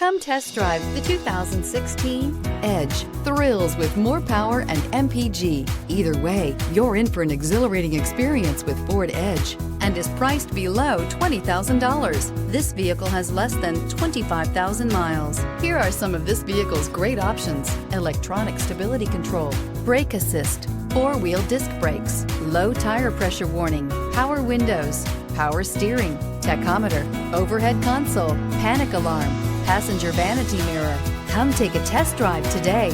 Come test drive the 2016 Edge. Thrills with more power and MPG. Either way, you're in for an exhilarating experience with Ford Edge and is priced below $20,000. This vehicle has less than 25,000 miles. Here are some of this vehicle's great options: electronic stability control, brake assist, four-wheel disc brakes, low tire pressure warning, power windows, power steering, tachometer, overhead console, panic alarm, passenger vanity mirror. Come take a test drive today.